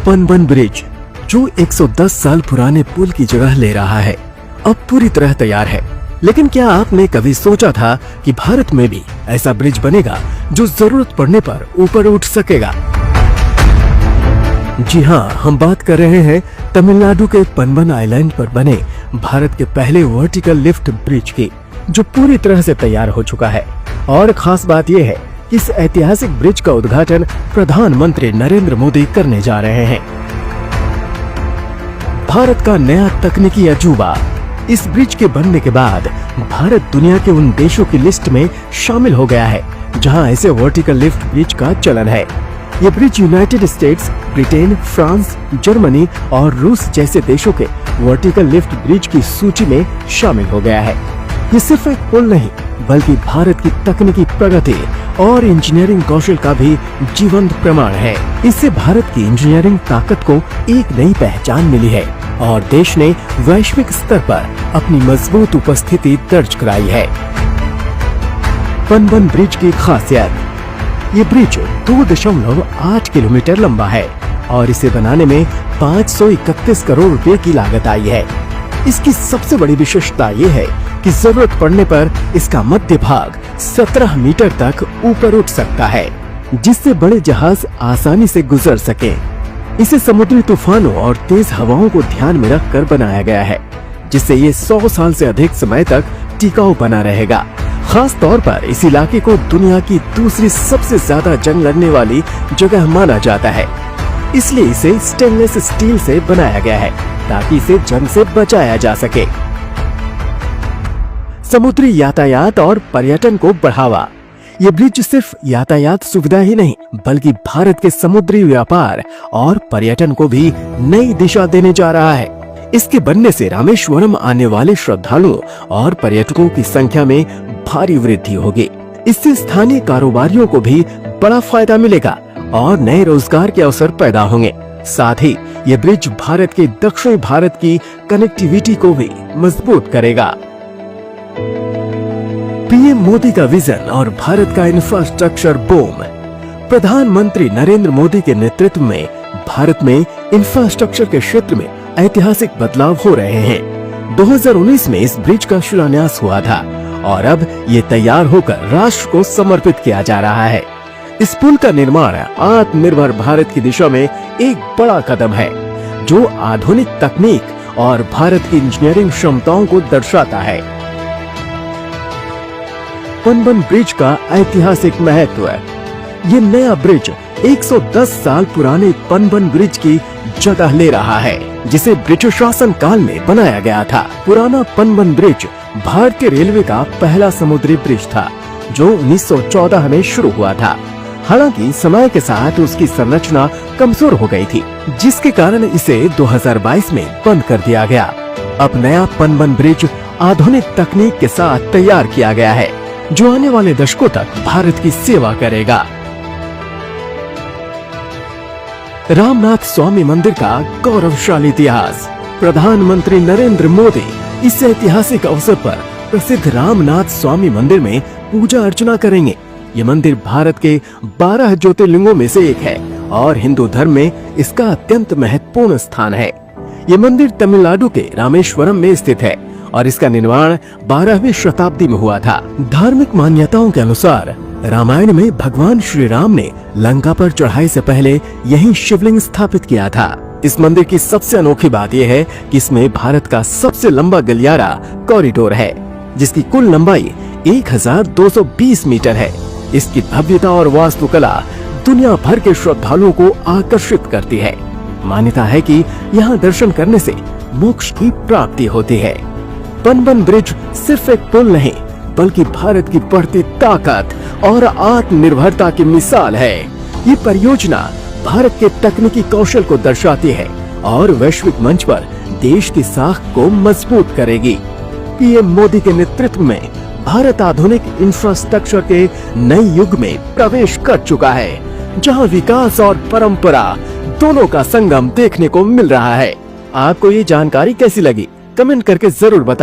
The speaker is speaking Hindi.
पनबन ब्रिज जो 110 साल पुराने पुल की जगह ले रहा है, अब पूरी तरह तैयार है। लेकिन क्या आपने कभी सोचा था कि भारत में भी ऐसा ब्रिज बनेगा जो जरूरत पड़ने पर ऊपर उठ सकेगा? जी हाँ, हम बात कर रहे हैं तमिलनाडु के पनबन आइलैंड पर बने भारत के पहले वर्टिकल लिफ्ट ब्रिज की, जो पूरी तरह से तैयार हो चुका है। और खास बात यह है कि इस ऐतिहासिक ब्रिज का उद्घाटन प्रधानमंत्री नरेंद्र मोदी करने जा रहे हैं। भारत का नया तकनीकी अजूबा। इस ब्रिज के बनने के बाद भारत दुनिया के उन देशों की लिस्ट में शामिल हो गया है जहां ऐसे वर्टिकल लिफ्ट ब्रिज का चलन है। ये bridge United states, Britain, France, Germany और रूस जैसे देशों के वर्टिकल लिफ्ट ब्रिज की सूची में शामिल हो गया है। ये सिर्फ एक पुल नहीं, बल्कि भारत की तकनीकी प्रगति और इंजीनियरिंग कौशल का भी जीवंत प्रमाण है। इससे भारत की इंजीनियरिंग ताकत को एक नई पहचान मिली है और देश ने वैश्विक स्तर पर अपनी मजबूत उपस्थिति दर्ज कराई है। पनबन ब्रिज की खासियत। ये ब्रिज 2.8 किलोमीटर लंबा है और इसे बनाने में 531 करोड़ रुपए की लागत आई है। इसकी सबसे बड़ी विशेषता ये है कि जरूरत पड़ने पर इसका मध्य भाग 17 मीटर तक ऊपर उठ सकता है, जिससे बड़े जहाज आसानी से गुजर सकें। इसे समुद्री तूफानों और तेज हवाओं को ध्यान में रखकर बनाया गया है, जिससे ये 100 साल से अधिक समय तक टिकाऊ बना रहेगा। खास तौर पर इस इलाके को दुनिया की दूसरी सबसे ज्यादा जंग लड़ने वाली जगह माना जाता है, इसलिए इसे स्टेनलेस स्टील से बनाया गया है ताकि इसे जंग से बचाया जा सके। समुद्री यातायात और पर्यटन को बढ़ावा। ये ब्रिज सिर्फ यातायात सुविधा ही नहीं, बल्कि भारत के समुद्री व्यापार और पर्यटन को भी नई दिशा देने जा रहा है। इसके बनने से रामेश्वरम आने वाले श्रद्धालुओं और पर्यटकों की संख्या में भारी वृद्धि होगी। इससे स्थानीय कारोबारियों को भी बड़ा फायदा मिलेगा और नए रोजगार के अवसर पैदा होंगे। साथ ही ये ब्रिज भारत के दक्षिण भारत की कनेक्टिविटी को भी मजबूत करेगा। पीएम मोदी का विजन और भारत का इंफ्रास्ट्रक्चर बूम। प्रधानमंत्री नरेंद्र मोदी के नेतृत्व में भारत में इंफ्रास्ट्रक्चर के क्षेत्र में ऐतिहासिक बदलाव हो रहे हैं। 2019 में इस ब्रिज का शिलान्यास हुआ था और अब ये तैयार होकर राष्ट्र को समर्पित किया जा रहा है। इस पुल का निर्माण आत्मनिर्भर भारत की दिशा में एक बड़ा कदम है, जो आधुनिक तकनीक और भारत की इंजीनियरिंग क्षमताओं को दर्शाता है। पनबन ब्रिज का ऐतिहासिक महत्व। ये नया ब्रिज 110 साल पुराने पनबन ब्रिज की जगह ले रहा है, जिसे ब्रिटिश शासन काल में बनाया गया था। पुराना पनबन ब्रिज भारतीय रेलवे का पहला समुद्री ब्रिज था, जो 1914 में शुरू हुआ था। हालांकि समय के साथ उसकी संरचना कमजोर हो गई थी, जिसके कारण इसे 2022 में बंद कर दिया गया। अब नया पनबन ब्रिज आधुनिक तकनीक के साथ तैयार किया गया है, जो आने वाले दशकों तक भारत की सेवा करेगा। रामनाथ स्वामी मंदिर का गौरवशाली इतिहास। प्रधानमंत्री नरेंद्र मोदी इस ऐतिहासिक अवसर पर प्रसिद्ध रामनाथ स्वामी मंदिर में पूजा अर्चना करेंगे। ये मंदिर भारत के 12 ज्योतिर्लिंगों में से एक है और हिंदू धर्म में इसका अत्यंत महत्वपूर्ण स्थान है। ये मंदिर तमिलनाडु के रामेश्वरम में स्थित है और इसका निर्माण 12वीं शताब्दी में हुआ था। धार्मिक मान्यताओं के अनुसार रामायण में भगवान श्री राम ने लंका पर चढ़ाई से पहले यहीं शिवलिंग स्थापित किया था। इस मंदिर की सबसे अनोखी बात यह है कि इसमें भारत का सबसे लंबा गलियारा कॉरिडोर है, जिसकी कुल लंबाई 1220 मीटर है। इसकी भव्यता और वास्तुकला दुनिया भर के श्रद्धालुओं को आकर्षित करती है। मान्यता है कि यहाँ दर्शन करने से मोक्ष की प्राप्ति होती है। पनबन ब्रिज सिर्फ एक पुल नहीं, बल्कि भारत की बढ़ती ताकत और आत्मनिर्भरता की मिसाल है। ये परियोजना भारत के तकनीकी कौशल को दर्शाती है और वैश्विक मंच पर देश की साख को मजबूत करेगी। पीएम मोदी के नेतृत्व में भारत आधुनिक इंफ्रास्ट्रक्चर के नए युग में प्रवेश कर चुका है, जहां विकास और परंपरा दोनों का संगम देखने को मिल रहा है। आपको ये जानकारी कैसी लगी? कमेंट करके जरूर बताएं।